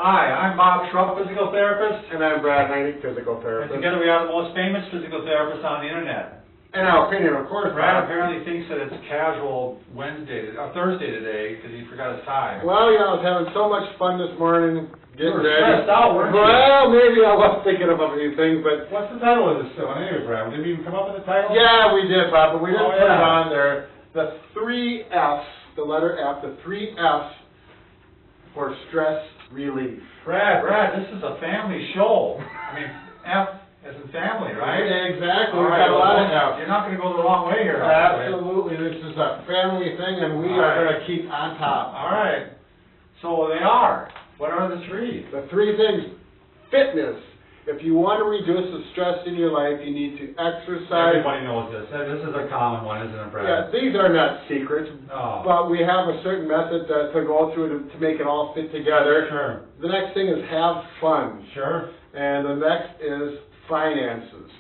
Hi, I'm Bob Schrupp, physical therapist. And I'm Brad Heineck, physical And therapist. together we are the most famous physical therapists on the internet. In our opinion, of course. Brad apparently thinks that it's casual Thursday today because he forgot his tie. Well, I was having so much fun this morning getting You were ready. stressed out, weren't you? Well, maybe I was thinking of a few things, but What's the title of this one anyway, Brad? Did we even come up with a title? yeah, we did, Bob, but we didn't put it yeah. on there. The 3 F's, the letter F, the 3 F's for stress relief. Brad, this is a family show. I mean, F as in family, right? Exactly. All We've right, got a lot of F's. You're not going to go the wrong way here. Absolutely. This is a family thing, and we are going to keep on top. All right. So they are. What are the 3? The 3 things. Fitness. If you want to reduce the stress in your life, you need to exercise. Everybody knows this. This is a common one, isn't it, Brad? Yeah, these are not secrets, but we have a certain method to go through to make it all fit together. Sure. The next thing is have fun. Sure. And the next is finances.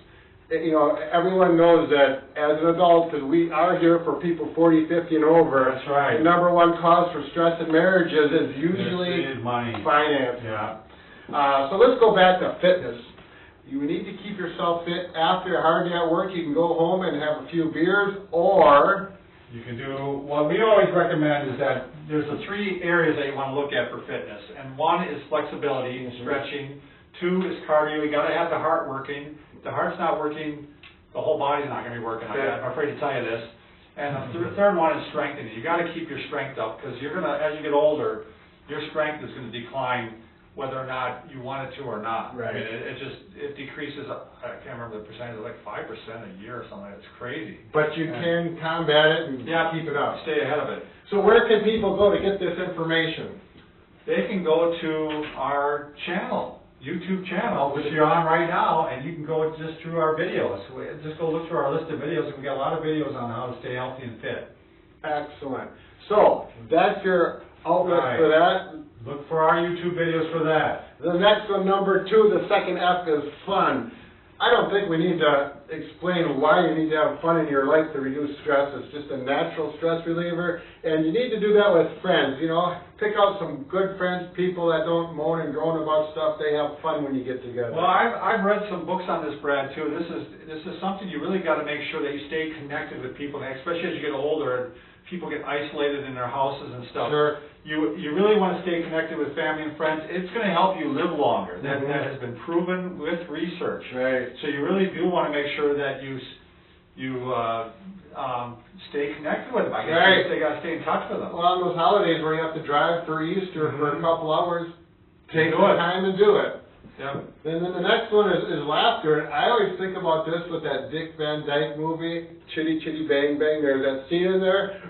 You know, everyone knows that as an adult, because we are here for people 40, 50 and over. That's right. The number one cause for stress in marriages is usually money. finance. Yeah. So let's go back to fitness. You need to keep yourself fit after a hard day at work. You can go home and have a few beers, or you can do, what we always recommend is that there's the 3 areas that you want to look at for fitness. And 1 is flexibility and stretching. 2 is cardio. You got to have the heart working. If the heart's not working, the whole body's not going to be working. I'm afraid to tell you this. And the third one is strengthening. You got to keep your strength up because you're going to, as you get older, your strength is going to decline whether or not you want it to or not. Right. I mean, it decreases, I can't remember the percentage, like 5% a year or something. It's crazy. But you can combat it and keep it up. Stay ahead of it. So where can people go to get this information? They can go to our channel, YouTube channel, which you're on right now, and you can go just through our videos. Just go look through our list of videos, and we got a lot of videos on how to stay healthy and fit. Excellent. So that's your outlet for that. Look for our YouTube videos for that. The next one, number 2, the second F is fun. I don't think we need to explain why you need to have fun in your life to reduce stress. It's just a natural stress reliever, and you need to do that with friends. You know, pick out some good friends, people that don't moan and groan about stuff. They have fun when you get together. Well, I've read some books on this, Brad, too. This is something you really got to make sure that you stay connected with people, especially as you get older and people get isolated in their houses and stuff. Sure. You really want to stay connected with family and friends. It's going to help you live longer. That has been proven with research. Right. So you really do want to make sure that you stay connected with them. I guess they got to stay in touch with them. Well, on those holidays where you have to drive for Easter for a couple hours, take the time and do it. Yep. And then the next one is laughter. And I always think about this with that Dick Van Dyke movie, Chitty Chitty Bang Bang. There's that scene in there.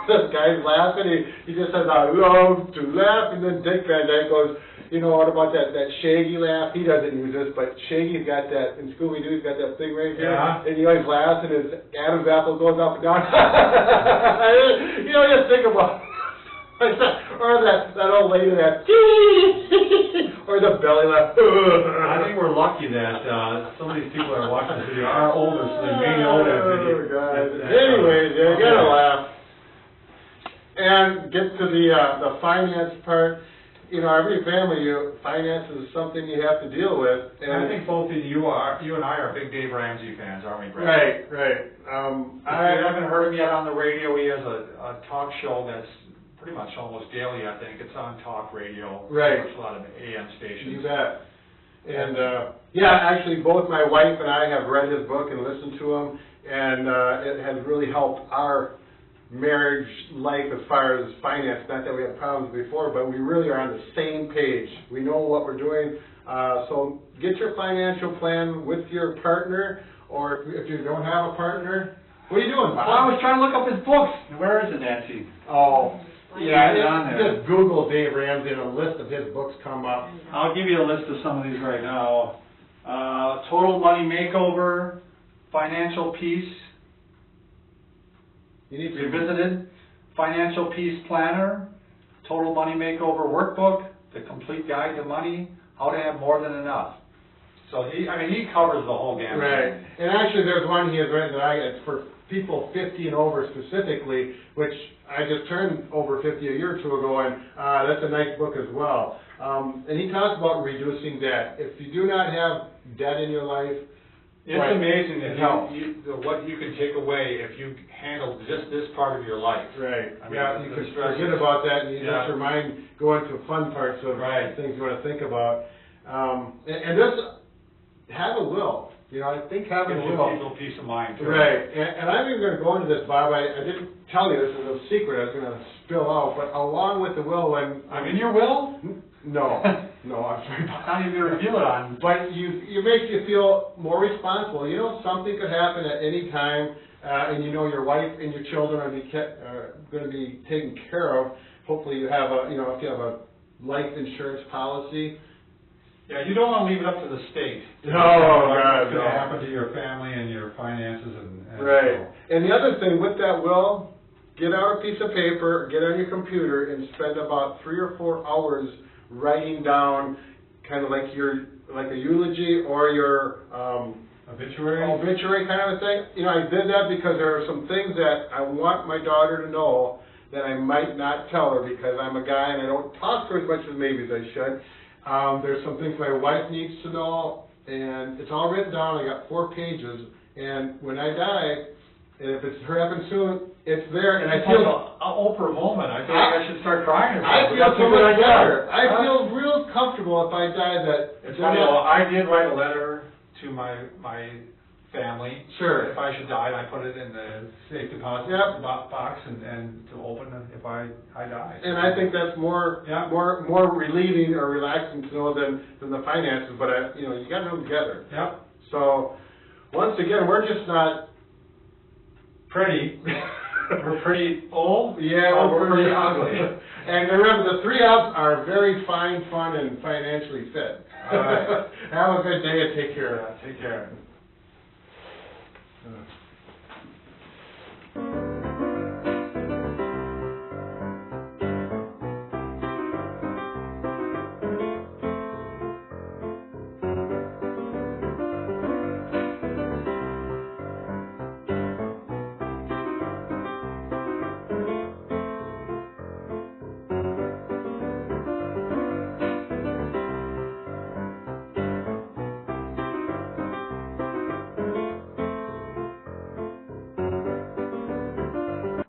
This guy's laughing. He just says, I love to laugh. And then Dick Van Dyke goes, you know, what about that Shaggy laugh? He doesn't use this, but Shaggy's got that, in Scooby-Doo's got that thing right here. Yeah. And he always laughs, and his Adam's apple goes up and down. You know, just think about or that old lady that, or the belly laugh. I think we're lucky that some of these people that are watching this video are older, so they may know that video. Oh, God. Anyways, you gotta laugh. And get to the finance part. You know, every family, finances is something you have to deal with. And I think both of you and I are big Dave Ramsey fans, aren't we, Brad? Right. I haven't heard him yet on the radio. He has a talk show that's pretty much almost daily, I think. It's on talk radio. Right. There's a lot of AM stations. You bet. And, actually, both my wife and I have read his book and listened to him, and it has really helped our marriage life as far as finance. Not that we had problems before, but we really are on the same page. We know what we're doing. So get your financial plan with your partner, or if you don't have a partner, what are you doing, Bob? Well, I was trying to look up his books. Where is it, Nancy? Oh, yeah, It's on there. just Google Dave Ramsey and a list of his books come up. I'll give you a list of some of these right now. Total Money Makeover, Financial Peace, You need to Revisited, Financial Peace Planner, Total Money Makeover Workbook, The Complete Guide to Money, How to Have More Than Enough. So he covers the whole gamut. Right, and actually there's one he has written that it's for people 50 and over specifically, which I just turned over 50 a year or two ago, and that's a nice book as well. And he talks about reducing debt. If you do not have debt in your life, it's amazing it that helps. what you can take away if you handle just this part of your life. Right. I mean, Yeah, you the can stresses. forget about that, and you Yeah. let your mind go into fun parts of Right. things you want to think about. And this, have a will. You know, I think having Gives a will. people peace of mind too. Right, and I'm even gonna go into this, Bob, I didn't tell you, this is a secret I was gonna spill out, but along with the will, when... I'm in your will? No, no, I'm sorry. Not even to reveal it on. But you makes you feel more responsible, you know, something could happen at any time, and you know your wife and your children are gonna be taken care of. Hopefully you have if you have a life insurance policy. Yeah, you don't want to leave it up to the state. No, God, What's going no. to happen to your family and your finances and Right. And the other thing with that will, get out a piece of paper, get on your computer, and spend about 3 or 4 hours writing down kind of like a eulogy or your obituary kind of a thing. You know, I did that because there are some things that I want my daughter to know that I might not tell her because I'm a guy and I don't talk to her as much as maybe as I should. There's some things my wife needs to know, and it's all written down. I got 4 pages, and when I die, and if it's happens soon, it's there, and I feel an Oprah moment. I feel like I should start crying. I feel so much better. I feel real comfortable if I die that. It's funny. I did write a letter to my family. Sure. If I should die, and I put it in the safe deposit Yep. box and to open it if I die. And I think that's more relieving or relaxing to know than the finances. But you got to know them together. Yep. So once again, we're just not pretty. We're pretty old. Yeah, we're pretty ugly. And remember, the 3 F's are very fine, fun, and financially fit. All right. Have a good day and take care. Yeah, take care.